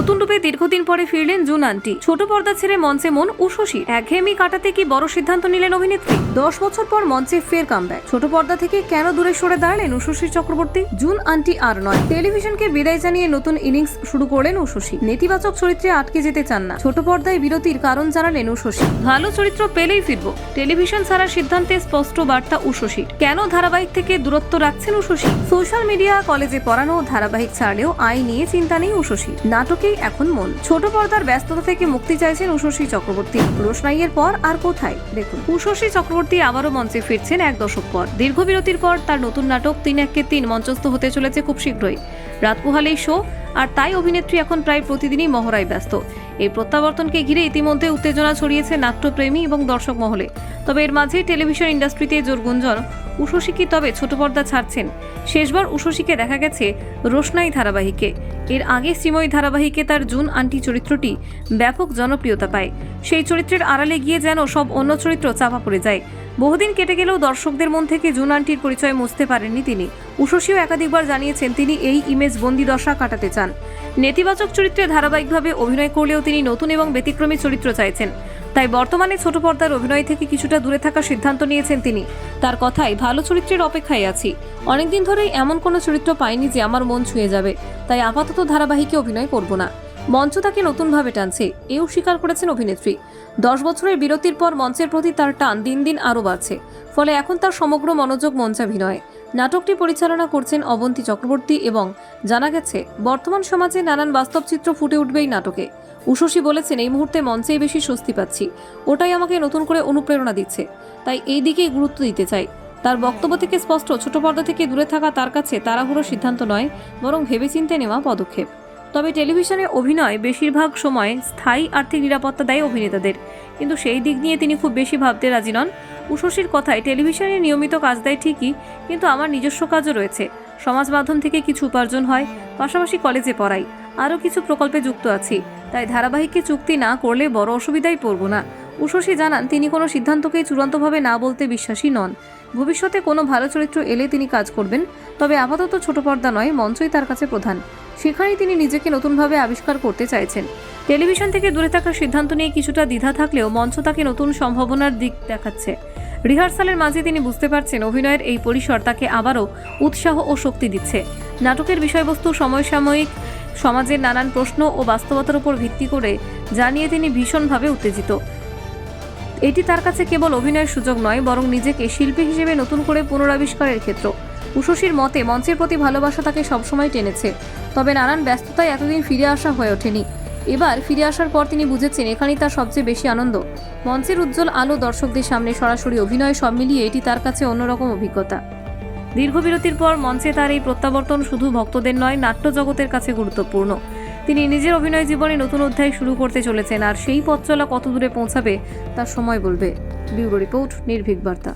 নতুন রূপে দীর্ঘদিন পরে ফিরলেন জুন আন্টি। ছোট পর্দা ছেড়ে মঞ্চে মন উষসীর। একঘেয়েমি কাটাতে কি বড় সিদ্ধান্ত নিলেন অভিনেত্রী? 10 বছর পর মঞ্চে ফের কামব্যাক। ছোট পর্দা থেকে কেন দূরে সরে দাঁড়ালেন উষসী চক্রবর্তী? জুন আন্টি আর নয়, টেলিভিশনকে বিদায় জানিয়ে নতুন ইনিংস শুরু করলেন উষসী। নেতিবাচক চরিত্রে আটকে যেতে চান না। ছোট পর্দায় বিরতির কারণ জানালেন উষসী। ভালো চরিত্র পেলেই ফিরব, টেলিভিশন ছাড়ার সিদ্ধান্তে স্পষ্ট বার্তা উষসীর। কেন ধারাবাহিক থেকে দূরত্ব রাখছেন উষসী? সোশ্যাল মিডিয়া, কলেজে পড়ানো, ধারাবাহিক ছাড়লেও আয় নিয়ে চিন্তা নেই উষসীর। নাটকেই এখন মন। ছোট পর্দার ব্যস্ততা থেকে মুক্তি চাইছেন উষসী চক্রবর্তী। রোশনাইয়ের পর আর কোথায়? দেখুন, উষসী চক্রবর্তী আবারও মঞ্চে ফিরছেন 1 দশক পর। দীর্ঘ বিরতির পর তার নতুন নাটক 3-1-3 মঞ্চস্থ হতে চলেছে খুব শীঘ্রই। রাত পোহালেই শো, আর তাই অভিনেত্রী এখন প্রায় প্রতিদিনই মহড়ায় ব্যস্ত। এই প্রত্যাবর্তনকে ঘিরে ইতিমধ্যে উত্তেজনা ছড়িয়েছে নাট্যপ্রেমী এবং দর্শক মহলে। তবে এর মাঝে টেলিভিশন ইন্ডাস্ট্রিতে জোর গুঞ্জন, উষসী কি তবে ছোট পর্দা ছাড়ছেন? শেষবার উষসীকে দেখা গেছে রোশনাই ধারাবাহিকে। এর আগে শ্রীময়ী ধারাবাহিকে তার জুন আন্টি চরিত্রটি ব্যাপক জনপ্রিয়তা পায়। সেই চরিত্রের আড়ালে গিয়ে যেন সব অন্য চরিত্র চাপা পড়ে যায়। বহুদিন কেটে গেলেও দর্শকদের মন থেকে জুন আন্টির পরিচয় মুছতে পারেননি তিনি। উষসীও একাধিকবার জানিয়েছেন তিনি এই ইমেজ বন্দি দশা কাটাতে চান। নেতিবাচক চরিত্রে ধারাবাহিকভাবে অভিনয় করলেও তিনি নতুন এবং ব্যতিক্রমী চরিত্র চাইছেন। তাই বর্তমানে ছোট পর্দার অভিনয় থেকে কিছুটা দূরে থাকার সিদ্ধান্ত নিয়েছেন তিনি। তার কথায়, ভালো চরিত্রের অপেক্ষায় আছি। অনেকদিন ধরেই এমন কোনো চরিত্র পাইনি যে আমার মন ছুঁয়ে যাবে, তাই আপাতত ধারাবাহিকে অভিনয় করব না। মঞ্চ তাকে নতুনভাবে টানছে, এও স্বীকার করেছেন অভিনেত্রী। 10 বছরের বিরতির পর মঞ্চের প্রতি তার টান দিন দিন আরও বাড়ছে। ফলে এখন তার সমগ্র মনোযোগ মঞ্চাভিনয়ে। নাটকটি পরিচালনা করছেন অবন্তী চক্রবর্তী এবং জানা গেছে বর্তমান সমাজে নানান বাস্তব চিত্র ফুটে উঠবে এই নাটকে। উষসী বলেছেন, এই মুহূর্তে মঞ্চেই বেশি স্বস্তি পাচ্ছি, ওটাই আমাকে নতুন করে অনুপ্রেরণা দিচ্ছে, তাই এই দিকেই গুরুত্ব দিতে চাই। তার বক্তব্য থেকে স্পষ্ট, ছোট পর্দা থেকে দূরে থাকা তার কাছে তাড়াহুড়ো সিদ্ধান্ত নয়, বরং ভেবেচিন্তে নেওয়া পদক্ষেপ। তবে টেলিভিশনে অভিনয় বেশিরভাগ সময় স্থায়ী আর্থিক নিরাপত্তা দেয় অভিনেতাদের, কিন্তু সেই দিক নিয়ে তিনি খুব বেশি ভাবতে রাজি নন। উষসীর কথায়, টেলিভিশনে নিয়মিত কাজ দেয় ঠিকই, কিন্তু আমার নিজস্ব কাজও রয়েছে। সমাজ মাধ্যম থেকে কিছু উপার্জন হয়, পাশাপাশি কলেজে পড়াই, আরও কিছু প্রকল্পে যুক্ত আছি। তাই ধারাবাহিকে চুক্তি না করলে বড় অসুবিধায় পড়ব না। উষসী জানান, তিনি কোনো সিদ্ধান্তকেই চূড়ান্তভাবে না বলতে বিশ্বাসী নন। ভবিষ্যতে কোনো ভালো চরিত্র এলে তিনি কাজ করবেন, তবে আপাতত ছোট পর্দা নয়, মঞ্চই তার কাছে প্রধান। সেখানেই তিনি নিজেকে নতুনভাবে আবিষ্কার করতে চাইছেন। টেলিভিশন থেকে দূরে থাকার সিদ্ধান্ত নিয়ে কিছুটা দ্বিধা থাকলেও মঞ্চ তাকে নতুন সম্ভাবনার দিক দেখাচ্ছে। রিহার্সালের মাঝে তিনি বুঝতে পারছেন অভিনয়ের এই পরিসর তাকে আবারও উৎসাহ ও শক্তি দিচ্ছে। নাটকের বিষয়বস্তু সমসাময়িক সমাজের নানান প্রশ্ন ও বাস্তবতার উপর ভিত্তি করে জানিয়ে তিনি ভীষণভাবে উত্তেজিত। এটি তার কাছে কেবল অভিনয়ের সুযোগ নয়, বরং নিজেকে শিল্পী হিসেবে নতুন করে পুনরাবিষ্কারের ক্ষেত্র। উষসীর মতে, মঞ্চের প্রতি ভালোবাসা তাকে সবসময় টেনেছে, তবে নানান ব্যস্ততায় এতদিন ফিরে আসা হয়ে ওঠেনি। এবার ফিরে আসার পর তিনি বুঝেছেন এখানেই তার সবচেয়ে বেশি আনন্দ। মঞ্চের উজ্জ্বল আলো, দর্শকদের সামনে সরাসরি অভিনয়, সব মিলিয়ে এটি তার কাছে অন্যরকম অভিজ্ঞতা। দীর্ঘ বিরতির পর মঞ্চে তার এই প্রত্যাবর্তন শুধু ভক্তদের নয়, নাট্য জগতের কাছে গুরুত্বপূর্ণ। তিনি নিজের অভিনয় জীবনে নতুন অধ্যায় শুরু করতে চলেছেন, আর সেই পথ চলা কত দূরে পৌঁছাবে তার সময় বলবে। ব্যুরো রিপোর্ট, নির্ভীক বার্তা।